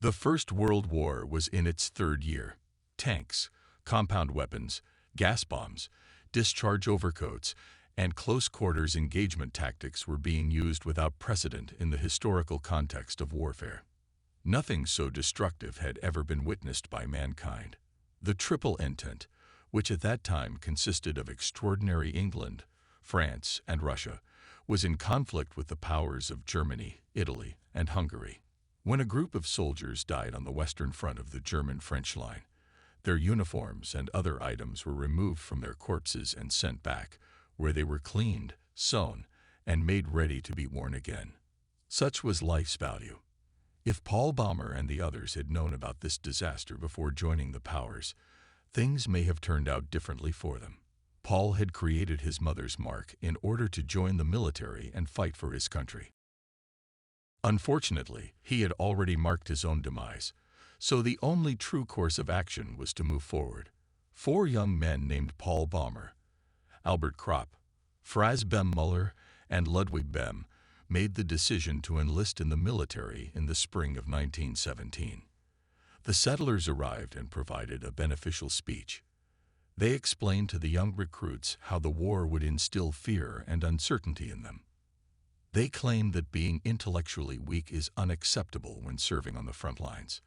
The First World War was in its third year. Tanks, compound weapons, gas bombs, discharge overcoats, and close-quarters engagement tactics were being used without precedent in the historical context of warfare. Nothing so destructive had ever been witnessed by mankind. The Triple Entente, which at that time consisted of extraordinary England, France, and Russia, was in conflict with the powers of Germany, Italy, and Hungary. When a group of soldiers died on the western front of the German-French line, their uniforms and other items were removed from their corpses and sent back, where they were cleaned, sewn, and made ready to be worn again. Such was life's value. If Paul Baumer and the others had known about this disaster before joining the powers, things may have turned out differently for them. Paul had created his mother's mark in order to join the military and fight for his country. Unfortunately, he had already marked his own demise, so the only true course of action was to move forward. 4 young men named Paul Baumer, Albert Kropp, Franz Bem Muller, and Ludwig Bem made the decision to enlist in the military in the spring of 1917. The settlers arrived and provided a beneficial speech. They explained to the young recruits how the war would instill fear and uncertainty in them. They claimed that being intellectually weak is unacceptable when serving on the front lines.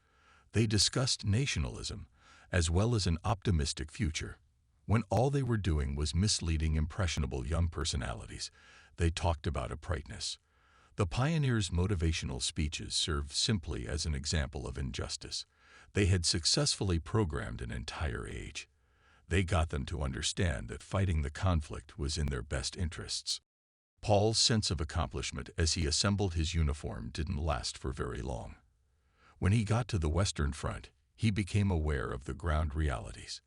They discussed nationalism, as well as an optimistic future. When all they were doing was misleading impressionable young personalities, they talked about uprightness. The pioneers' motivational speeches served simply as an example of injustice. They had successfully programmed an entire age. They got them to understand that fighting the conflict was in their best interests. Paul's sense of accomplishment as he assembled his uniform didn't last for very long. When he got to the Western Front, he became aware of the ground realities.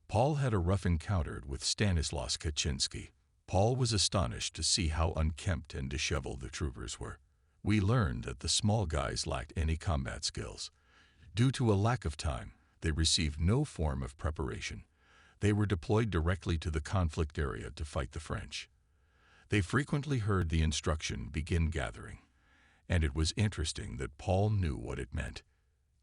Paul had a rough encounter with Stanislaus Kaczynski. Paul was astonished to see how unkempt and disheveled the troopers were. We learned that the small guys lacked any combat skills. Due to a lack of time, they received no form of preparation. They were deployed directly to the conflict area to fight the French. They frequently heard the instruction "begin gathering," and it was interesting that Paul knew what it meant.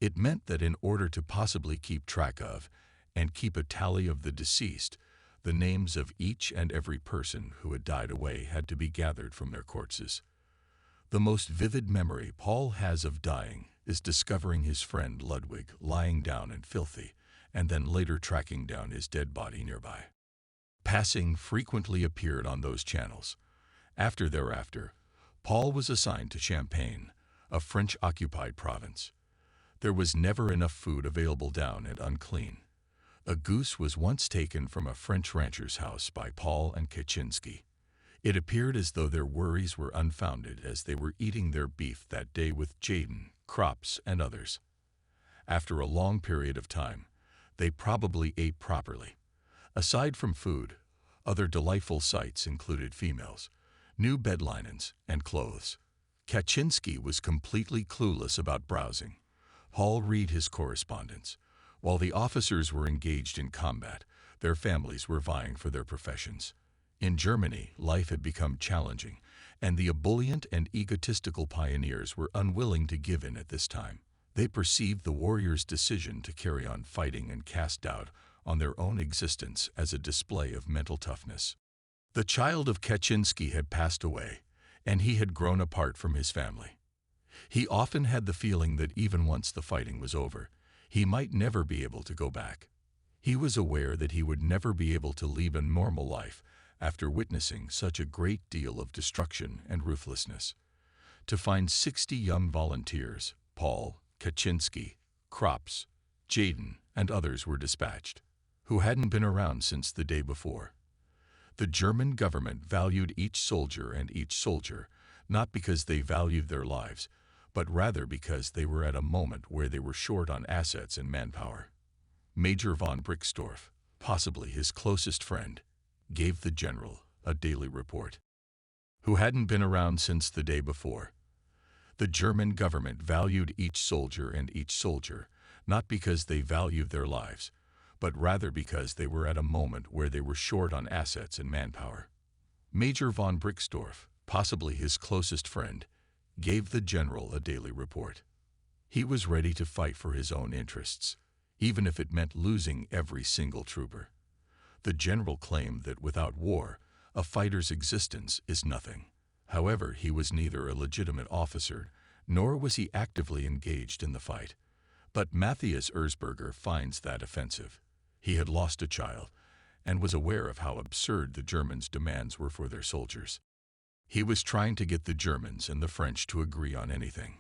It meant that in order to possibly keep track of and keep a tally of the deceased, the names of each and every person who had died away had to be gathered from their corpses. The most vivid memory Paul has of dying is discovering his friend Ludwig lying down and filthy, and then later tracking down his dead body nearby. Passing frequently appeared on those channels. Thereafter, Paul was assigned to Champagne, a French-occupied province. There was never enough food available down and unclean. A goose was once taken from a French rancher's house by Paul and Kaczynski. It appeared as though their worries were unfounded as they were eating their beef that day with Jaden, Kropps, and others. After a long period of time, they probably ate properly. Aside from food, other delightful sights included females, new bed linens, and clothes. Kaczynski was completely clueless about browsing. Paul read his correspondence. While the officers were engaged in combat, their families were vying for their professions. In Germany, life had become challenging, and the ebullient and egotistical pioneers were unwilling to give in at this time. They perceived the warriors' decision to carry on fighting and cast doubt on their own existence as a display of mental toughness. The child of Kaczynski had passed away, and he had grown apart from his family. He often had the feeling that even once the fighting was over, he might never be able to go back. He was aware that he would never be able to lead a normal life after witnessing such a great deal of destruction and ruthlessness. To find 60 young volunteers, Paul, Kaczynski, Kropps, Jaden, and others were dispatched, who hadn't been around since the day before. The German government valued each soldier, not because they valued their lives, but rather because they were at a moment where they were short on assets and manpower. Major von Brixdorf, possibly his closest friend, gave the general a daily report. Who hadn't been around since the day before. The German government valued each soldier, not because they valued their lives, but rather because they were at a moment where they were short on assets and manpower. Major von Brixdorf, possibly his closest friend, gave the general a daily report. He was ready to fight for his own interests, even if it meant losing every single trooper. The general claimed that without war, a fighter's existence is nothing. However, he was neither a legitimate officer, nor was he actively engaged in the fight. But Matthias Erzberger finds that offensive. He had lost a child, and was aware of how absurd the Germans' demands were for their soldiers. He was trying to get the Germans and the French to agree on anything.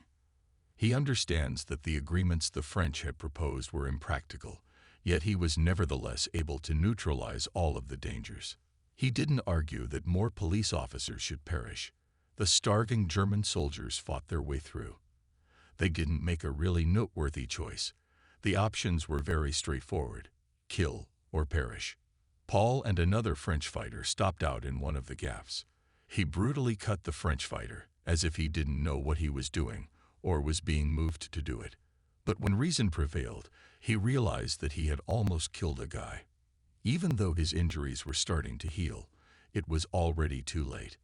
He understands that the agreements the French had proposed were impractical, yet he was nevertheless able to neutralize all of the dangers. He didn't argue that more police officers should perish. The starving German soldiers fought their way through. They didn't make a really noteworthy choice. The options were very straightforward: kill or perish. Paul and another French fighter stopped out in one of the gaps. He brutally cut the French fighter, as if he didn't know what he was doing, or was being moved to do it. But when reason prevailed, he realized that he had almost killed a guy. Even though his injuries were starting to heal, it was already too late.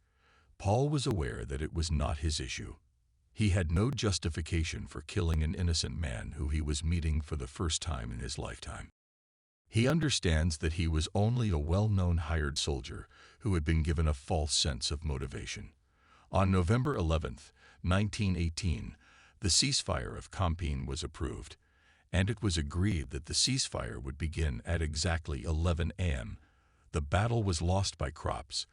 Paul was aware that it was not his issue. He had no justification for killing an innocent man who he was meeting for the first time in his lifetime. He understands that he was only a well-known hired soldier who had been given a false sense of motivation. On November 11, 1918, the ceasefire of Compiègne was approved, and it was agreed that the ceasefire would begin at exactly 11 a.m. The battle was lost by Krops,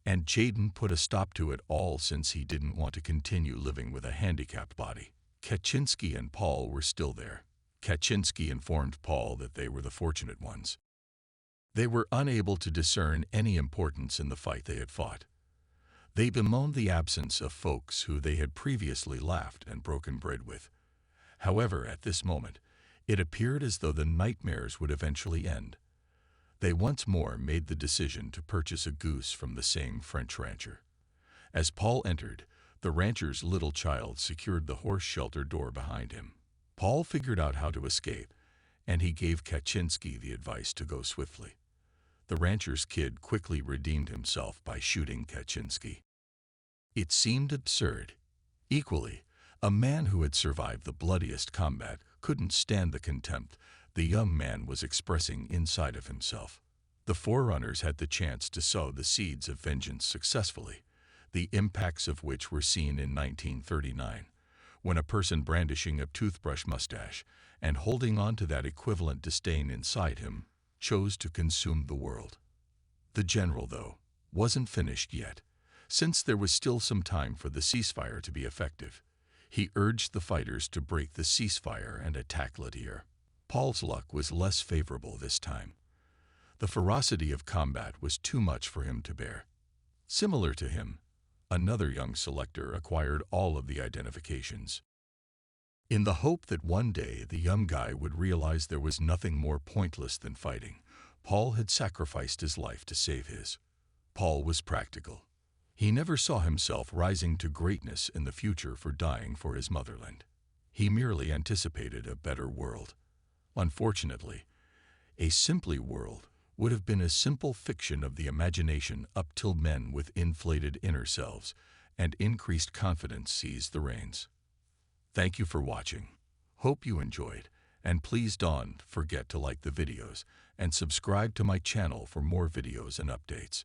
and Jaden put a stop to it all since he didn't want to continue living with a handicapped body. Kaczynski and Paul were still there. Kaczynski informed Paul that they were the fortunate ones. They were unable to discern any importance in the fight they had fought. They bemoaned the absence of folks who they had previously laughed and broken bread with. However, at this moment, it appeared as though the nightmares would eventually end. They once more made the decision to purchase a goose from the same French rancher. As Paul entered, the rancher's little child secured the horse shelter door behind him. Paul figured out how to escape, and he gave Kaczynski the advice to go swiftly. The rancher's kid quickly redeemed himself by shooting Kaczynski. It seemed absurd. Equally, a man who had survived the bloodiest combat couldn't stand the contempt the young man was expressing inside of himself. The Forerunners had the chance to sow the seeds of vengeance successfully, the impacts of which were seen in 1939, when a person brandishing a toothbrush mustache and holding on to that equivalent disdain inside him chose to consume the world. The general, though, wasn't finished yet. Since there was still some time for the ceasefire to be effective, he urged the fighters to break the ceasefire and attack Latier. Paul's luck was less favorable this time. The ferocity of combat was too much for him to bear. Similar to him, another young selector acquired all of the identifications. In the hope that one day the young guy would realize there was nothing more pointless than fighting, Paul had sacrificed his life to save his. Paul was practical. He never saw himself rising to greatness in the future for dying for his motherland. He merely anticipated a better world. Unfortunately, a simply world would have been a simple fiction of the imagination up till men with inflated inner selves and increased confidence seized the reins. Thank you for watching. Hope you enjoyed, and please don't forget to like the videos and subscribe to my channel for more videos and updates.